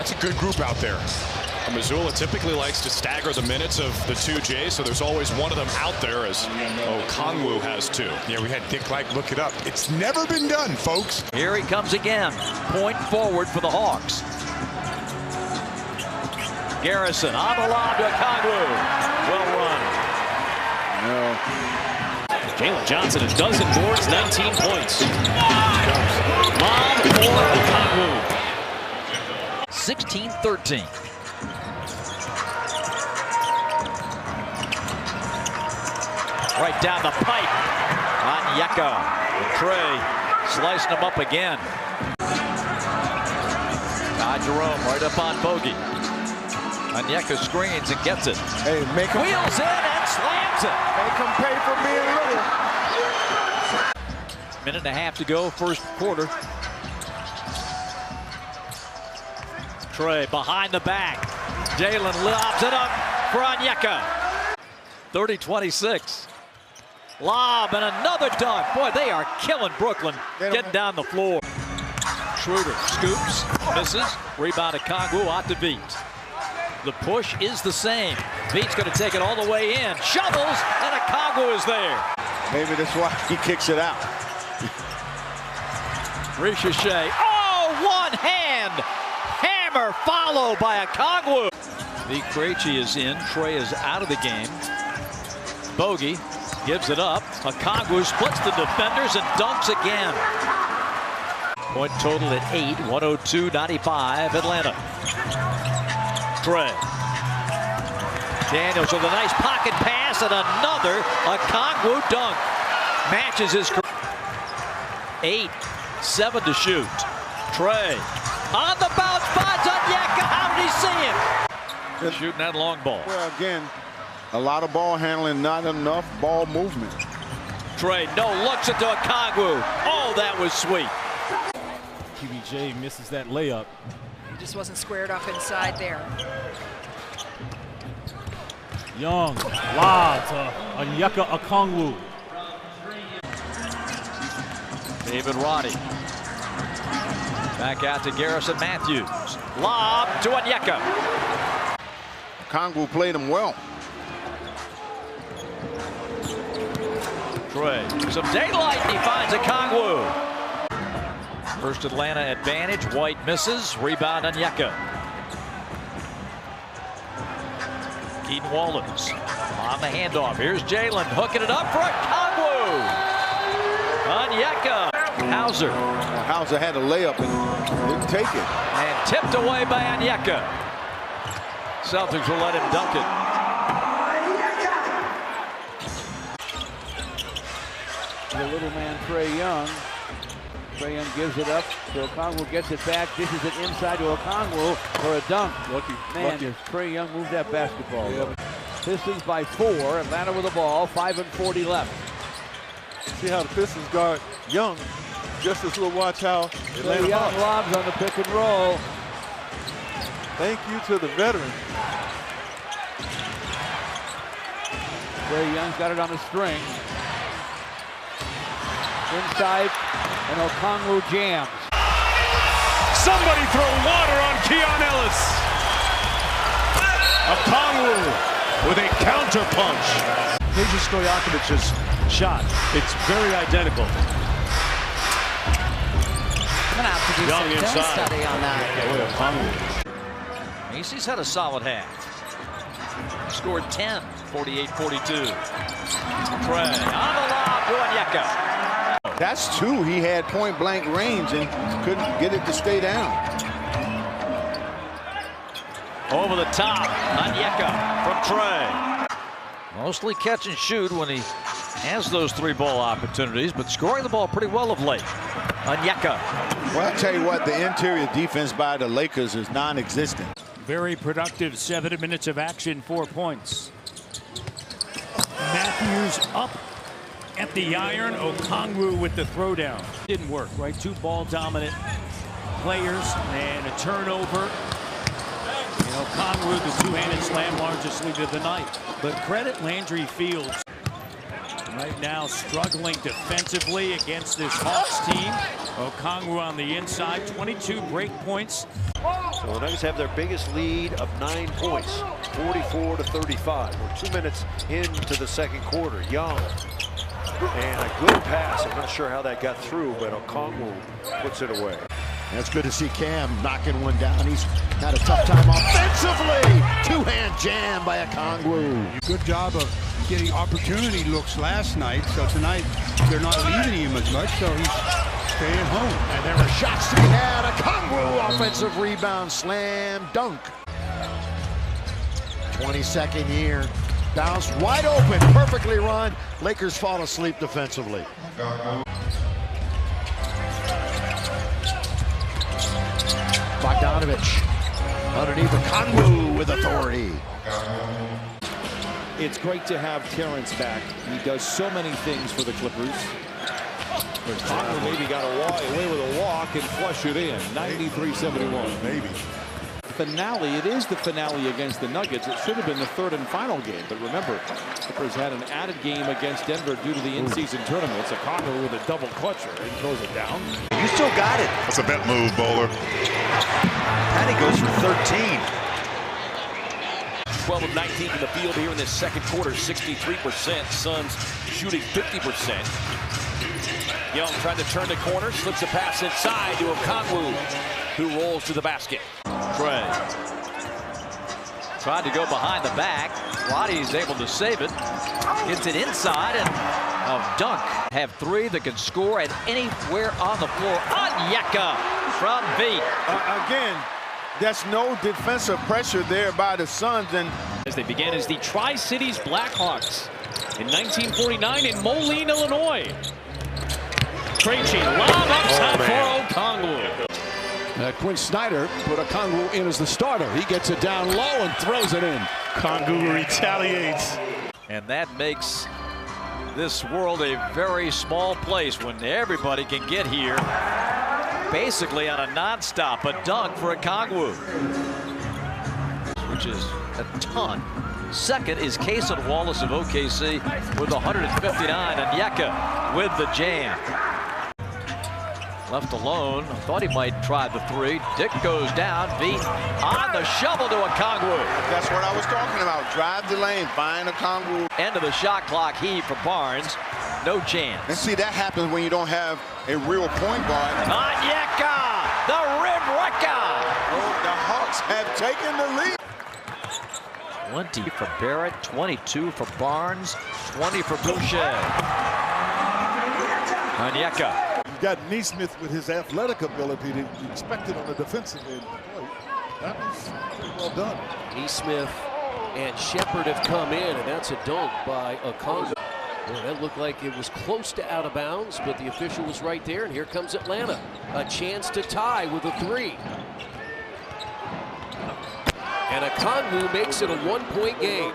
That's a good group out there. Missoula typically likes to stagger the minutes of the 2J, so there's always one of them out there, as Okongwu has 2. Yeah, we had Dick Like look it up. It's never been done, folks. Here he comes again. Point forward for the Hawks. Garrison on the lob to Okongwu. Well run. Jalen Johnson, a dozen boards, 19 points. Lob for Okongwu. 16-13. Right down the pipe. Onyeka. Trey slicing him up again. Jerome right up on Bogey. Onyeka screens and gets it. Hey, make him wheels in and slams it. Make him pay for being little. Minute and a half to go, first quarter. Trey behind the back. Jalen lobs it up for Onyeka. 30-26. Lob and another dunk. Boy, they are killing Brooklyn. Getting down the floor. Schroeder scoops, misses. Rebound to Okongwu out to Veet. The push is the same. Veet's going to take it all the way in. Shovels, and Okongwu is there. Maybe that's why he kicks it out. Ricochet. Oh, one hand. Hammer followed by Okongwu. The Krejci is in. Trey is out of the game. Bogey gives it up. Okongwu splits the defenders and dunks again. Point total at 8, 102-95 Atlanta. Trey. Daniels with a nice pocket pass and another Okongwu dunk. Matches his career. 8, 7 to shoot. Trey on the bounce, finds Onyeka. How did he see him? Shooting that long ball. Well, again, a lot of ball handling, not enough ball movement. Trey, no looks into Okongwu. Oh, that was sweet. QBJ misses that layup. He just wasn't squared up inside there. Young, lob to Onyeka Okongwu. David Roddy. Back out to Garrison Matthews. Lob to Onyeka. Okongwu played him well. Trey, some daylight, he finds Okongwu. First Atlanta advantage, White misses, rebound Onyeka. Keaton Wallace on the handoff, here's Jalen hooking it up for Okongwu. Onyeka. Hauser. Hauser had a layup and didn't take it. And tipped away by Onyeka. Celtics will let him dunk it. The little man, Trae Young. Trae Young gives it up, so Okongwu gets it back. Dishes it inside to Okongwu for a dunk. Man, does Trae Young move that basketball. Yep. Pistons by 4. Atlanta with the ball. 5:40 left. See how the Pistons guard Young. Just as we'll watch how Atlanta Young lobs on the pick and roll. Thank you to the veteran. Trae Young's got it on a string. Inside, and Okongwu jams. Somebody throw water on Keon Ellis. Okongwu with a counter punch. Peja Stojakovic's shot. It's very identical. I'm gonna have to do some film study on that. Macy's had a solid half. Scored 10, 48-42. Trey on the lob to Onyeka. That's 2. He had point blank range and couldn't get it to stay down. Over the top, Onyeka from Trey. Mostly catch and shoot when he has those 3 ball opportunities, but scoring the ball pretty well of late. Onyeka. Well, I'll tell you what, the interior defense by the Lakers is non-existent. Very productive 7 minutes of action, 4 points. Matthews up at the iron. Okongwu with the throwdown. Didn't work, right? 2 ball dominant players and a turnover. You know, Okongwu, the 2-handed slam, largest lead of the night. But credit Landry Fields. Right now struggling defensively against this Hawks team. Okongwu on the inside, 22 break points. So the Nuggets have their biggest lead of 9 points, 44-35. We're 2 minutes into the second quarter. Young, and a good pass. I'm not sure how that got through, but Okongwu puts it away. That's good to see Cam knocking one down. He's had a tough time offensively. Two-hand jam by Okongwu. Good job of getting opportunity looks last night. So tonight they're not leaving him as much, so he's staying home. And there are shots to be had. Okongwu offensive rebound, slam, dunk. 22nd year. Bounce wide open, perfectly run. Lakers fall asleep defensively. Bogdanovich underneath Okongwu with authority. It's great to have Terrence back. He does so many things for the Clippers. Okongwu maybe got away with a walk and flush it in. 93-71. Maybe. Finale, it is the finale against the Nuggets. It should have been the third and final game, but remember, Clippers had an added game against Denver due to the in-season tournament. It's Okongwu with a double clutcher and throws it down. You still got it. That's a bet move, Bowler. Patty goes for 13. 12 of 19 in the field here in this second quarter, 63%. Suns shooting 50%. Young trying to turn the corner, slips a pass inside to Okongwu, who rolls to the basket. Trey tried to go behind the back. Roddy's able to save it. Gets it inside and a dunk. Have three that can score at anywhere on the floor. Onyeka from beat. Again, there's no defensive pressure there by the Suns. And as they began as the Tri-Cities Blackhawks in 1949 in Moline, Illinois. Krejci lob upside for Okongwu. Quinn Snyder put Okongwu in as the starter. He gets it down low and throws it in. Okongwu retaliates. And that makes this world a very small place when everybody can get here basically on a nonstop. A dunk for Okongwu, which is a ton. Second is Cason Wallace of OKC with 159. Onyeka with the jam. Left alone, thought he might try the three. Dick goes down, beat on the shovel to Okongwu. That's what I was talking about. Drive the lane, find Okongwu. End of the shot clock heave for Barnes. No chance. And see, that happens when you don't have a real point guard. Onyeka, the rim wrecker. Oh, the Hawks have taken the lead. 20 for Barrett, 22 for Barnes, 20 for Boucher. Onyeka. You've got Neesmith with his athletic ability to expect it on the defensive end. That was pretty well done. Neesmith and Shepard have come in, and that's a dunk by Okongwu. Well, that looked like it was close to out of bounds, but the official was right there, and here comes Atlanta. A chance to tie with a three. And Okongwu makes it a 1-point game.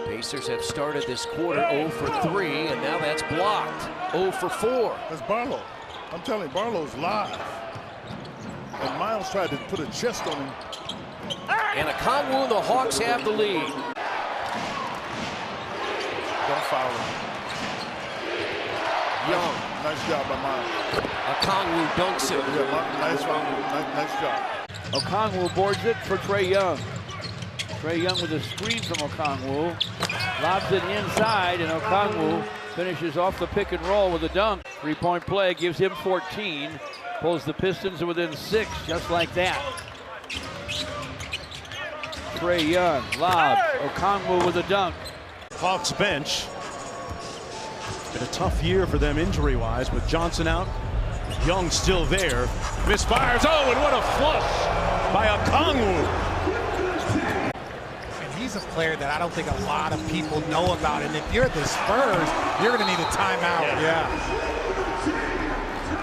Pacers have started this quarter 0 for 3, and now that's blocked. 0 for 4. That's Barlow. I'm telling you, Barlow's live. And Miles tried to put a chest on him. And Okongwu and the Hawks have the lead. Don't foul him. Young. Nice job by Miles. Okongwu dunks it. Yeah, nice job. Okongwu boards it for Trae Young. Trae Young with a screen from Okongwu. Lobs it inside, and Okongwu finishes off the pick and roll with a dunk. Three-point play gives him 14. Pulls the Pistons within 6, just like that. Trae Young lobs. Okongwu with a dunk. Hawks bench. Been a tough year for them injury-wise, with Johnson out. Young still there. Misfires. Oh, and what a flush by Okongwu. He's a player that I don't think a lot of people know about. And if you're the Spurs, you're going to need a timeout. Yeah.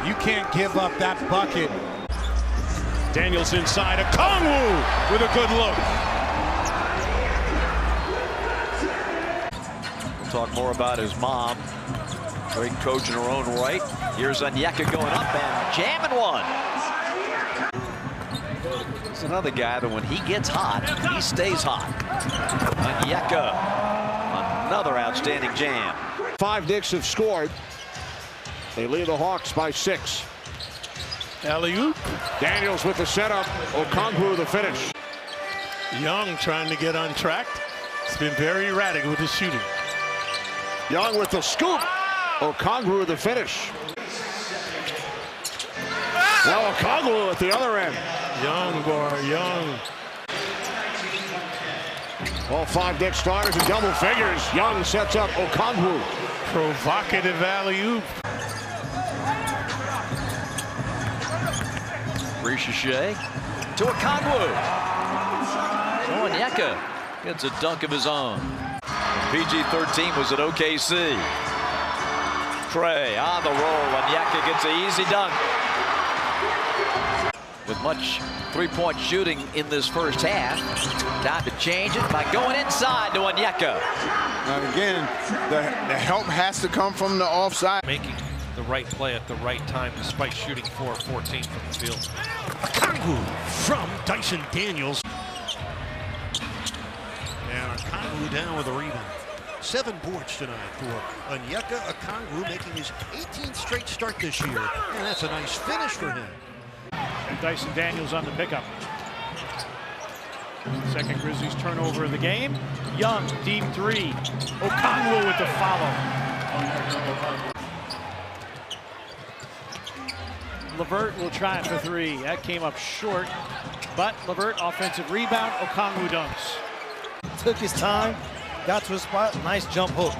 You can't give up that bucket. Daniels inside. Okongwu with a good look. We'll talk more about his mom. Great coach in her own right. Here's Onyeka going up and jamming one. It's another guy that when he gets hot, he stays hot. Onyeka, another outstanding jam. 5 Knicks have scored. They lead the Hawks by 6. Alley-oop. Daniels with the setup. Okongwu the finish. Young trying to get untracked. It's been very erratic with his shooting. Young with the scoop. Okongwu the finish. Well, Okongwu at the other end. Young, boy, Young. All 5 deck starters in double figures. Young sets up Okongwu. Provocative alley-oop. Ricochet to Okongwu. Onyeka gets a dunk of his own. PG-13 was at OKC. Trey on the roll. Onyeka gets an easy dunk. With much three-point shooting in this first half. Time to change it by going inside to Onyeka. And again, the help has to come from the offside. Making the right play at the right time despite shooting 4 of 14 from the field. Okongwu from Dyson Daniels. And Okongwu down with a rebound. 7 boards tonight for Onyeka Okongwu, making his 18th straight start this year. And that's a nice finish for him. And Dyson Daniels on the pickup. Second Grizzlies turnover of the game. Young, deep 3. Okongwu with the follow. LeVert will try it for 3. That came up short. But LeVert, offensive rebound. Okongwu dunks. Took his time, got to a spot, nice jump hook.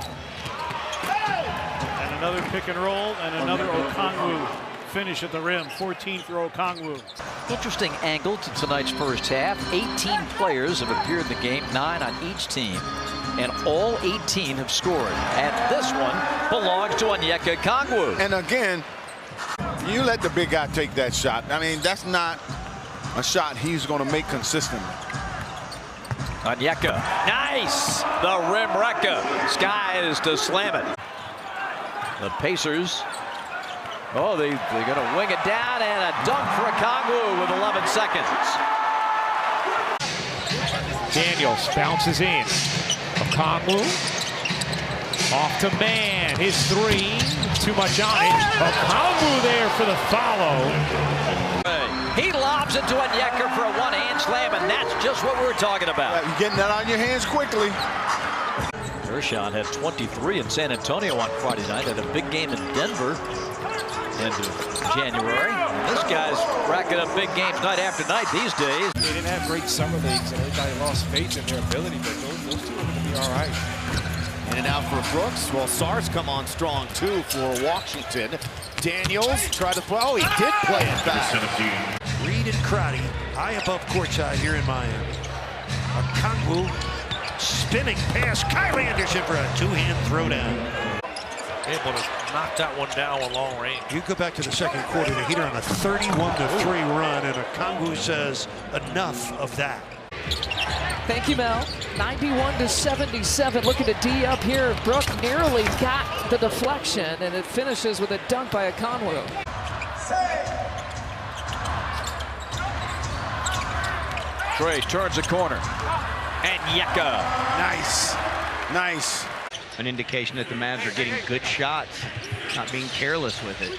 And another pick and roll, and another Okongwu finish at the rim. 14 for Okongwu. Interesting angle to tonight's first half. 18 players have appeared in the game, 9 on each team, and all 18 have scored. And this one belongs to Onyeka Okongwu. And again, you let the big guy take that shot. I mean, that's not a shot he's going to make consistently. Onyeka, nice! The rim wrecker. Skies to slam it. The Pacers, oh, they're going to wing it down, and a dunk for Okongwu with 11 seconds. Daniels bounces in. Okongwu off to Man. His 3, too much on it. Okongwu there for the follow. He lobs it to Onyeka for a one-hand slam, and that's just what we're talking about. You're getting that on your hands quickly. Gershon had 23 in San Antonio on Friday night. Had a big game in Denver end of January. And this guy's racking up big games night after night these days. They didn't have great summer leagues, and everybody lost faith in their ability, but those two are going to be all right. In and out for Brooks. Well, Sar's come on strong, too, for Washington. Daniels tried to play. Oh, he did play it back. Reed and Crotty high above courtside here in Miami. Okongwu spinning past Kyle Anderson for a 2-hand throwdown. Able to knock that one down with long range. You go back to the second quarter, the Heat are on a 31-3 run, and Okongwu says enough of that. Thank you, Mel. 91-77. Looking to D up here. Brooke nearly got the deflection, and it finishes with a dunk by Okongwu. Trey turns the corner. And Onyeka. Nice. Nice. An indication that the Mavs are getting good shots, not being careless with it.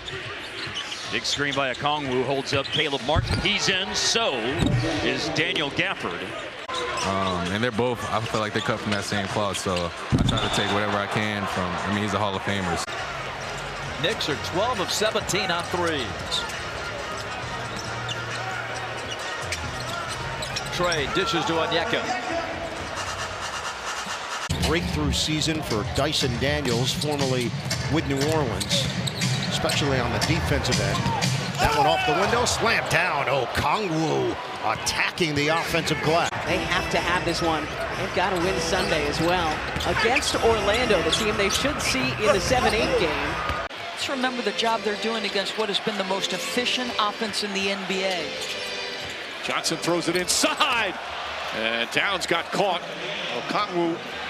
Big screen by Okongwu holds up Caleb Martin. He's in, so is Daniel Gafford. And they're both, I feel like they cut from that same cloth, so I try to take whatever I can from, I mean, he's a Hall of Famer. Knicks are 12 of 17 on threes. Trey dishes to Onyeka. Breakthrough season for Dyson Daniels, formerly with New Orleans, especially on the defensive end. That one off the window, slammed down. Okongwu attacking the offensive glass. They have to have this one. They've got to win Sunday as well. Against Orlando, the team they should see in the 7-8 game. Let's remember the job they're doing against what has been the most efficient offense in the NBA. Johnson throws it inside, and Towns got caught. Okongwu